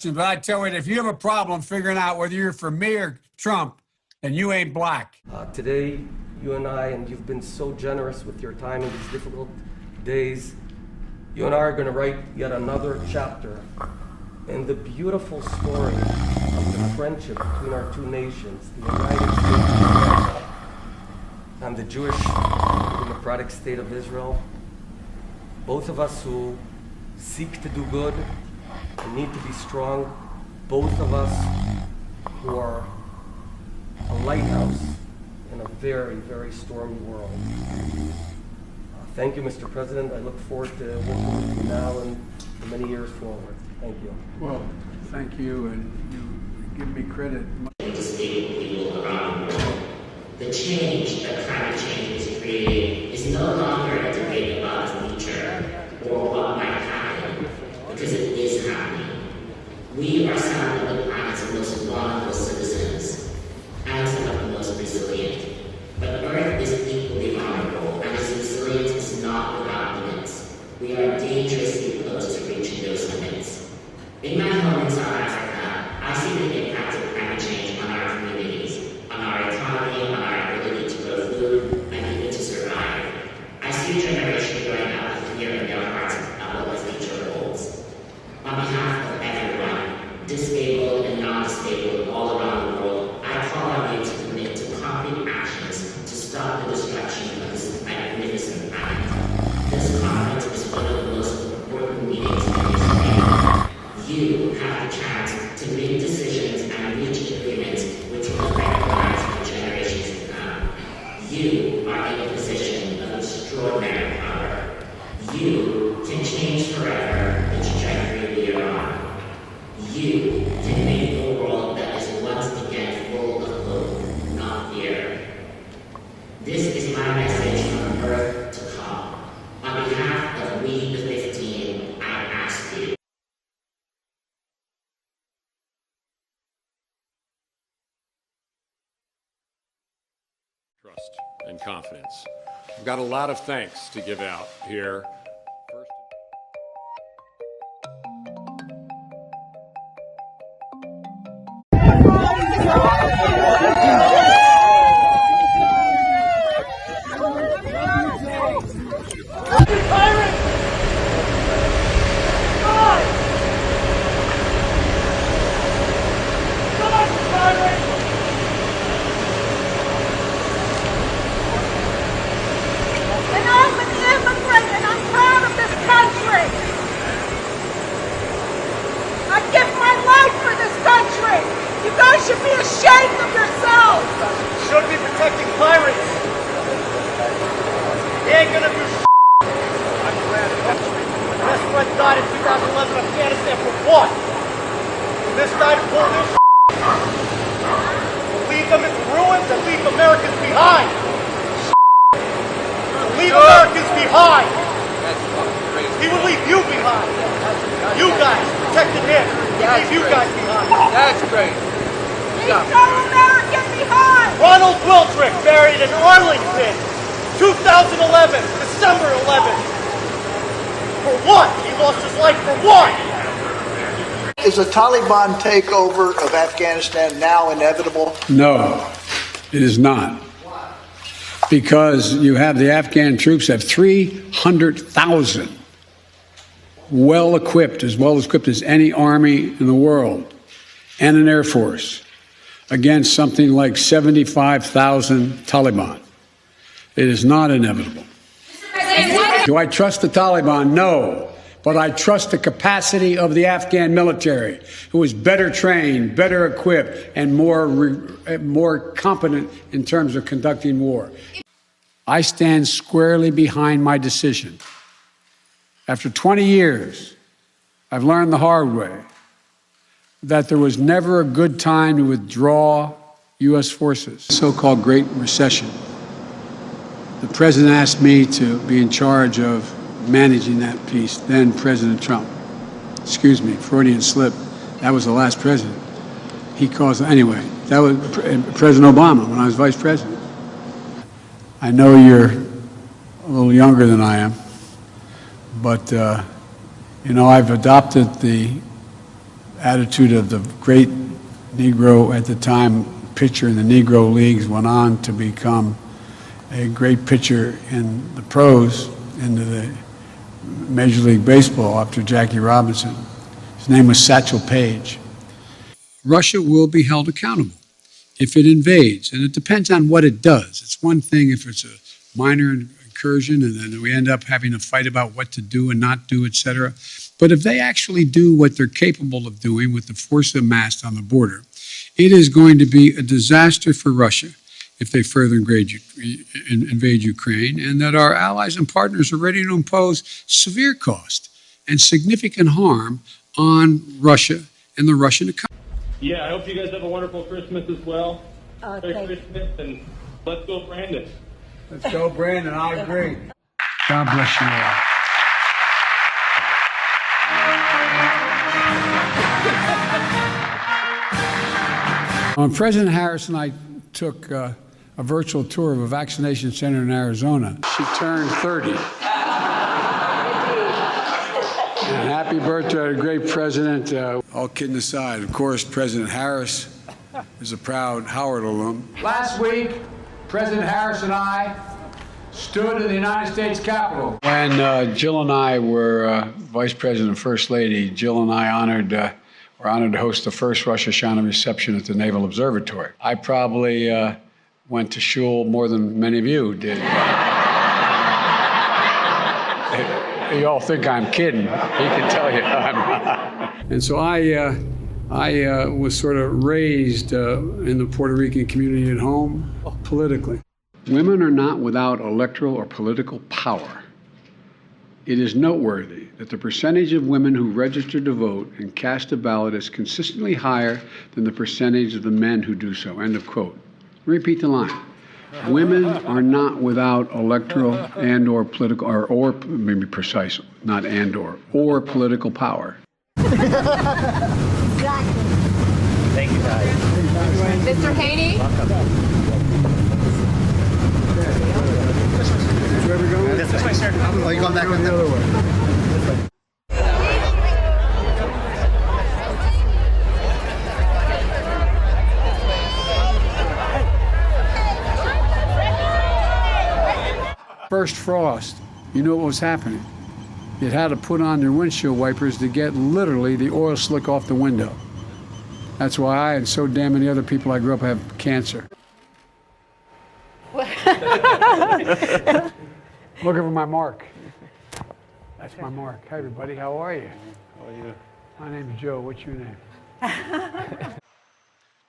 question, but I tell you, if you have a problem figuring out whether you're for me or Trump, then you ain't black. Today, you and I, and you've been so generous with your time in these difficult days, you and I are going to write yet another chapter in the beautiful story of the friendship between our two nations, the United States of America and the Jewish Democratic State of Israel. Both of us who seek to do good and need to be strong. Both of us who are a lighthouse in a very, very stormy world. Thank you, Mr. President. I look forward to working with you now and for many years forward. Thank you. Well, thank you, and you give me credit. To speak with people around the world. The change that climate change is creating is no longer a debate about the future or what might happen, because it is happening. We are some of the planet's most vulnerable citizens and some of the most resilient. But Earth is equally vulnerable, and its resilience is not without limits. We are dangerously close to reaching those limits. In my home in South Africa, I see the impact of climate change on our communities, on our economy, on our ability to grow food, and even to survive. I see a generation growing up with fear in their hearts about what the future holds. On behalf of everyone, disabled and non-disabled all around the world, I call on you to commit to concrete actions to stop the destruction of this magnificent planet. This conference is one of the most important meetings in history. You have the chance to make decisions and reach agreements which will affect the lives of generations to come. You are in a position of extraordinary power. You can change forever the trajectory we are on. You can make a world that is once again full of hope, not fear. This is my message from Earth to come. On behalf of We the 15, I ask you. Trust and confidence. I've got a lot of thanks to give out here. First, You guys should be ashamed of yourselves! You should be protecting pirates! He ain't gonna do I'm glad the best friend died in 2011 in Afghanistan for what? For this guy to pull this We'll leave them in ruins and leave Americans behind! Leave Americans behind! He would leave you behind! You guys protected him! Leave you guys behind! That's great! Leave no American behind! Ronald Wildrick buried in Arlington, 2011, December 11th. For what? He lost his life for what? Is the Taliban takeover of Afghanistan now inevitable? No, it is not. Because you have the Afghan troops have 300,000 well-equipped as any army in the world, and an air force against something like 75,000 Taliban. It is not inevitable. Do I trust the Taliban? No. But I trust the capacity of the Afghan military, who is better trained, better equipped, and more competent in terms of conducting war. I stand squarely behind my decision. After 20 years, I've learned the hard way that there was never a good time to withdraw U.S. forces. So-called Great Recession. The president asked me to be in charge of managing that piece, then President Trump. Excuse me, Freudian slip. That was the last president. He caused, anyway, that was President Obama when I was vice president. I know you're a little younger than I am, but, you know, I've adopted the attitude of the great Negro at the time pitcher in the Negro leagues went on to become a great pitcher in the pros, into the Major League Baseball after Jackie Robinson. His name was Satchel Paige. Russia will be held accountable if it invades, and it depends on what it does. It's one thing if it's a minor incursion and then we end up having a fight about what to do and not do, et cetera. But if they actually do what they're capable of doing with the force amassed on the border, it is going to be a disaster for Russia if they further invade Ukraine, and that our allies and partners are ready to impose severe cost and significant harm on Russia and the Russian economy. Yeah, I hope you guys have a wonderful Christmas as well. Okay. Merry Christmas, and let's go, Brandon. Let's go, Brandon. I agree. God bless you all. President Harris and I took a virtual tour of a vaccination center in Arizona. She turned 30. And happy birthday to our great president. All kidding aside, of course, President Harris is a proud Howard alum. Last week, President Harris and I stood in the United States Capitol. When Jill and I were Vice President and First Lady, Jill and I were honored to host the first Rosh Hashanah reception at the Naval Observatory. I probably went to shul more than many of you did. You all think I'm kidding. He can tell you I'm not. And so I was sort of raised in the Puerto Rican community at home politically. Women are not without electoral or political power. It is noteworthy that the percentage of women who register to vote and cast a ballot is consistently higher than the percentage of the men who do so. End of quote. Repeat the line. Women are not without electoral and or political, or maybe precise, not and or political power. Exactly. Thank you, guys. Mr. Haney? This way, sir. Oh, you going back on the other way? First frost, you know what was happening. You had to put on your windshield wipers to get literally the oil slick off the window. That's why I and so damn many other people I grew up have cancer. Look over my mark. That's my mark. Hi, everybody. How are you? How are you? My name's Joe. What's your name?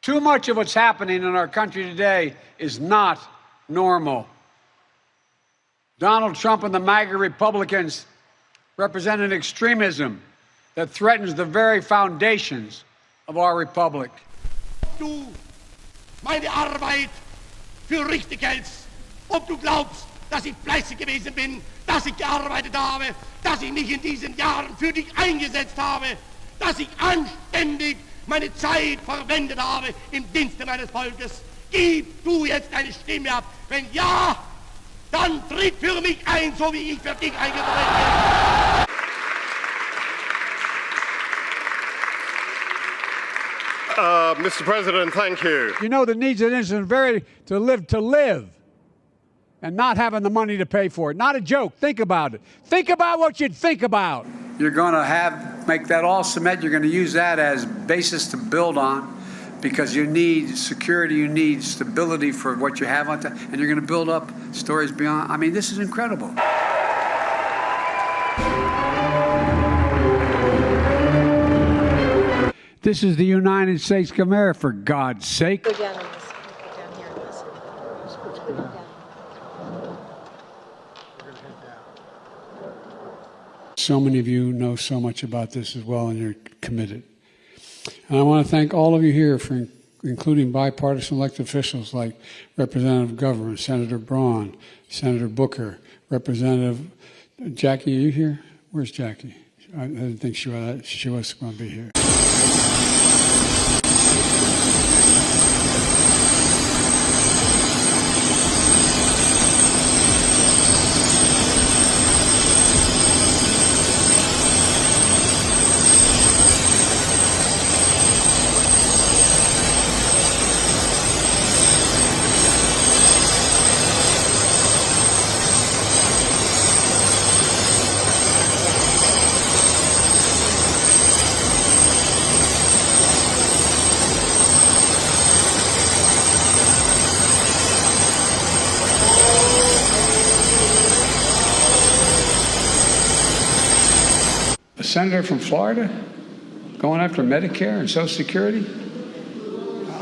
Too much of what's happening in our country today is not normal. Donald Trump and the MAGA Republicans represent an extremism that threatens the very foundations of our republic. Du meine Arbeit für richtig hältst, ob du glaubst, dass ich fleißig gewesen bin, dass ich gearbeitet habe, dass ich mich in diesen Jahren für dich eingesetzt habe, dass ich anständig meine Zeit verwendet habe im Dienste meines Volkes. Gib du jetzt deine Stimme ab. Wenn ja, dann tritt für mich ein, so wie ich für dich eingetreten bin. Mr. President, thank you. You know the needs of an innocent very to live, and not having the money to pay for it. Not a joke. Think about it. Think about what you'd think about. You're going to make that all cement. You're going to use that as basis to build on, because you need security, you need stability for what you have on top, and you're going to build up stories beyond. I mean, this is incredible. This is the United States of America, for God's sake. Go down and listen. Go down here and listen. Go down. So many of you know so much about this as well, and you're committed. And I want to thank all of you here for including bipartisan elected officials like Representative Governor, Senator Braun, Senator Booker, Representative Jackie. Are you here? Where's Jackie? I didn't think she was going to be here. senator from Florida going after Medicare and Social Security?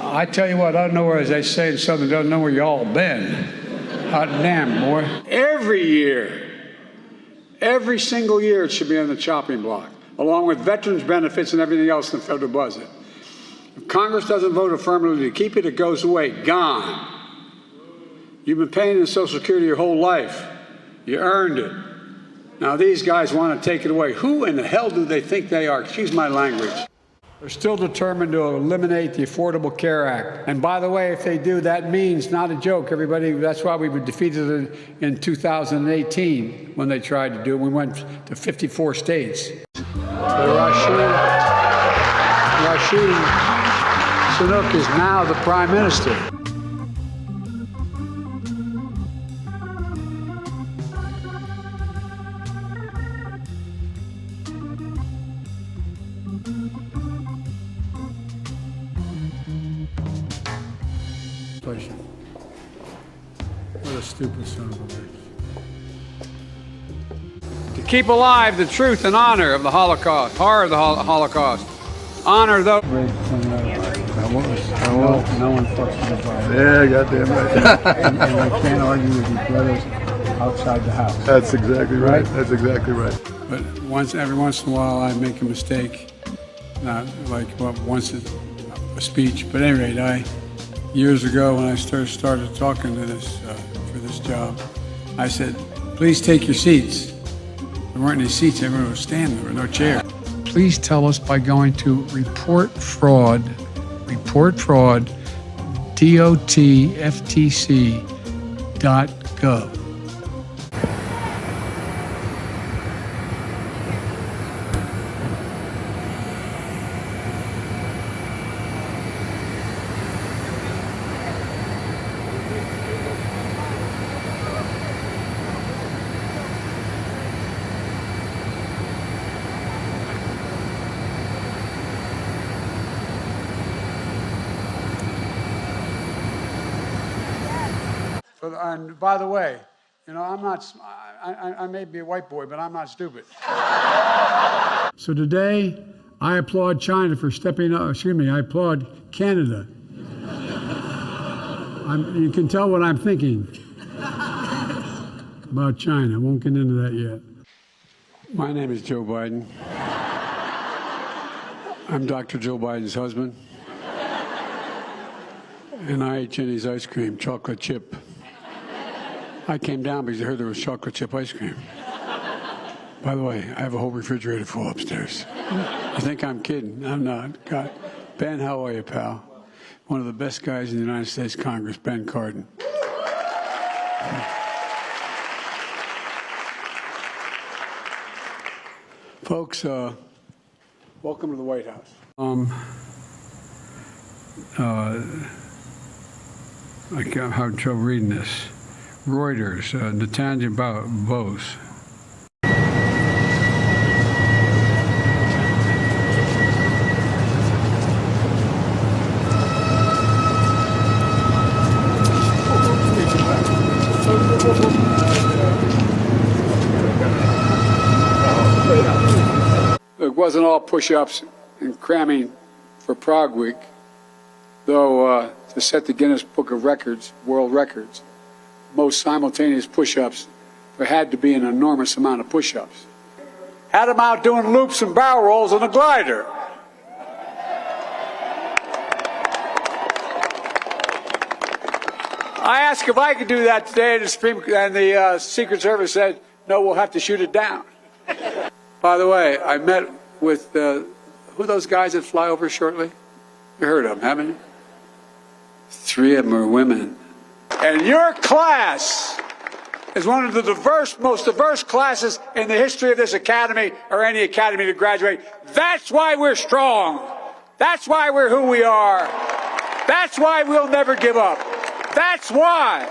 I tell you what, I don't know where, as they say in Southern, don't know where y'all been. Hot damn, boy. Every year, every single year, it should be on the chopping block, along with veterans benefits and everything else in the federal budget. If Congress doesn't vote affirmatively to keep it, it goes away, gone. You've been paying in Social Security your whole life. You earned it. Now these guys want to take it away. Who in the hell do they think they are? Excuse my language. They're still determined to eliminate the Affordable Care Act. And by the way, if they do, that means, not a joke, everybody, that's why we were defeated in 2018 when they tried to do it. We went to 54 states. Rashid Sunak is now the prime minister. What a stupid son of a bitch. To keep alive the truth and honor of the Holocaust, horror of the Holocaust, honor those. No one fucks with the Bible. Yeah, goddamn right. and I can't argue with your brothers outside the house. That's exactly right. That's exactly right. But every once in a while, I make a mistake. Not like once a speech, but at any rate, years ago when I started talking to this for this job, I said, "Please take your seats." There weren't any seats; everyone was standing. There were no chairs. Please tell us by going to report fraud, dotftc.gov. And by the way, I'm not, I may be a white boy, but I'm not stupid. So today, I applaud China for stepping up, I applaud Canada. You can tell what I'm thinking about China. I won't get into that yet. My name is Joe Biden. I'm Dr. Joe Biden's husband. And I ate Jenny's ice cream, chocolate chip. I came down because I heard there was chocolate chip ice cream. By the way, I have a whole refrigerator full upstairs. You think I'm kidding? I'm not. God. Ben, how are you, pal? One of the best guys in the United States Congress, Ben Cardin. Folks, welcome to the White House. I can't have trouble reading this. Reuters, Netanya Bose. It wasn't all push-ups and cramming for Prague Week, though to set the Guinness Book of Records, world records, most simultaneous push-ups, there had to be an enormous amount of push-ups. Had them out doing loops and barrel rolls on a glider. I asked if I could do that today, and the Secret Service said, no, we'll have to shoot it down. By the way, I met with, who are those guys that fly over shortly? You heard of them, haven't you? 3 of them are women. And your class is one of the most diverse classes in the history of this academy or any academy to graduate. That's why we're strong. That's why we're who we are. That's why we'll never give up. That's why.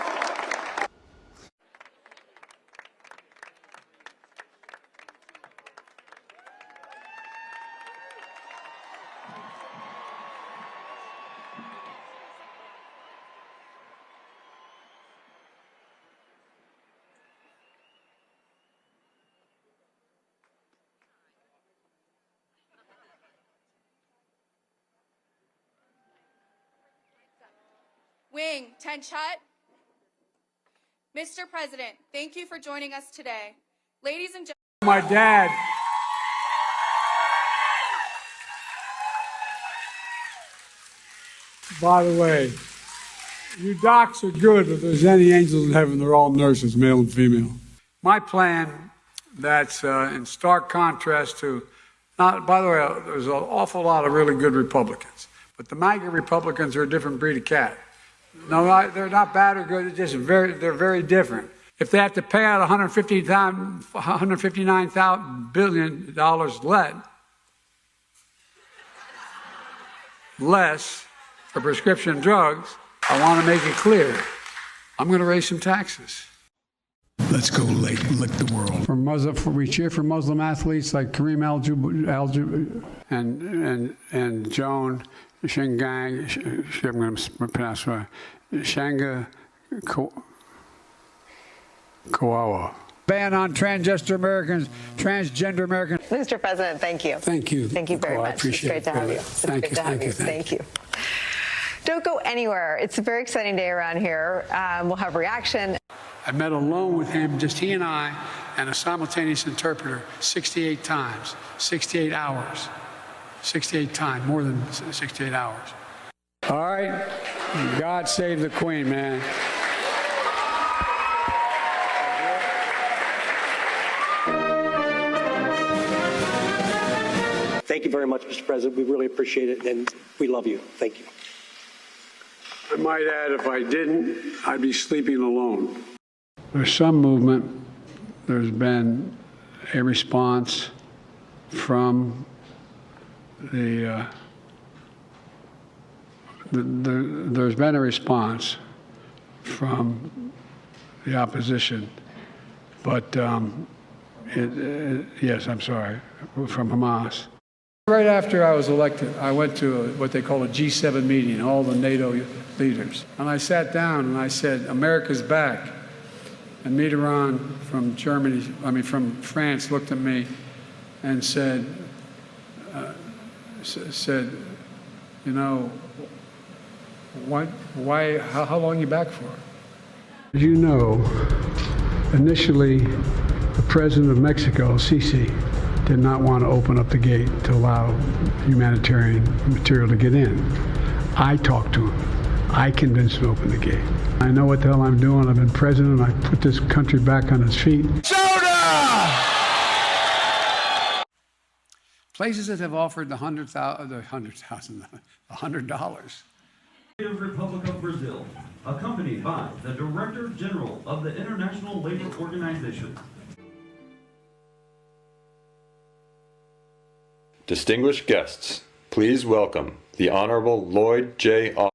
Wing Tenchat. Mr. President, thank you for joining us today. Ladies and gentlemen. My dad. By the way, you docs are good. If there's any angels in heaven, they're all nurses, male and female. My plan, that's in stark contrast to, not, by the way, there's an awful lot of really good Republicans, but the MAGA Republicans are a different breed of cat. No, they're not bad or good, they're very different. If they have to pay out $159 billion less for prescription drugs, I want to make it clear, I'm going to raise some taxes. Let's go lick the world. We cheer for Muslim athletes like Kareem and Joan Shingang. I'm going to pronounce right. Shanga Kawawa. Ban on transgender Americans. Mr. President, thank you. Thank you. Thank you very much. I appreciate it's great to have you. Thank you. Don't go anywhere. It's a very exciting day around here. We'll have reaction. I met alone with him, just he and I, and a simultaneous interpreter 68 times, 68 hours, 68 times, more than 68 hours. All right, God save the Queen, man. Thank you very much, Mr. President. We really appreciate it, and we love you. Thank you. I might add, if I didn't, I'd be sleeping alone. There's some movement. There's been a response from there's been a response from the opposition, but yes, I'm sorry, from Hamas. Right after I was elected, I went to what they call a G7 meeting, all the NATO leaders. And I sat down and I said, America's back. And Mitterrand from from France looked at me and said, you know, how long are you back for? As you know, initially, the president of Mexico, Sisi, did not want to open up the gate to allow humanitarian material to get in. I talked to him. I convinced him to open the gate. I know what the hell I'm doing. I've been president. I put this country back on its feet. Soda! Places that have offered the $100. Republic of Brazil, accompanied by the Director General of the International Labor Organization. Distinguished guests, please welcome the Honorable Lloyd J. Austin.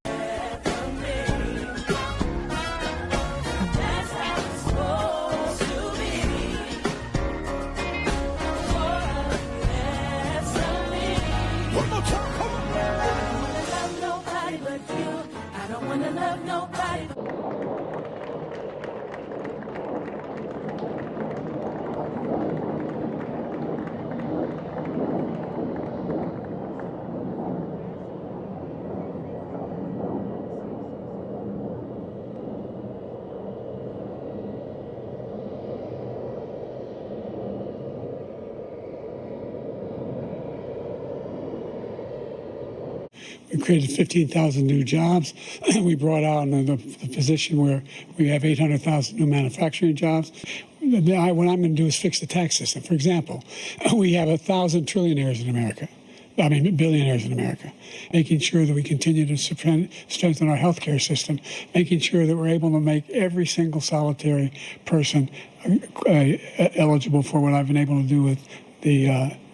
We created 15,000 new jobs. We brought out the position where we have 800,000 new manufacturing jobs. What I'm going to do is fix the tax system. For example, we have 1,000 trillionaires in America. Billionaires in America, making sure that we continue to strengthen our healthcare system, making sure that we're able to make every single solitary person eligible for what I've been able to do with the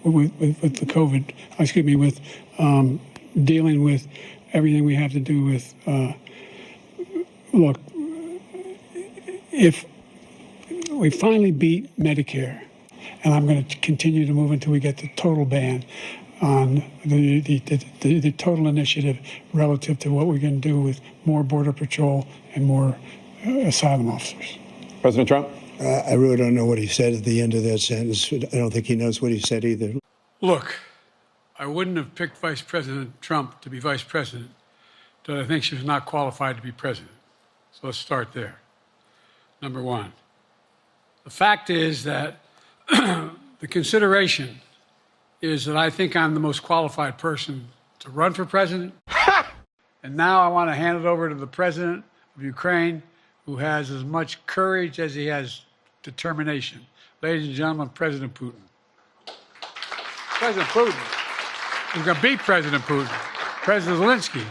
COVID. With dealing with everything we have to do with. Look, if we finally beat Medicare, and I'm going to continue to move until we get the total ban on the total initiative relative to what we're going to do with more Border Patrol and more asylum officers. President Trump? I really don't know what he said at the end of that sentence. I don't think he knows what he said either. Look, I wouldn't have picked Vice President Trump to be vice president that I think she was not qualified to be president. So let's start there. Number one. The fact is that the consideration is that I think I'm the most qualified person to run for president. And now I want to hand it over to the president of Ukraine, who has as much courage as he has determination. Ladies and gentlemen, President Putin. President Putin. He's going to beat President Putin. President Zelensky.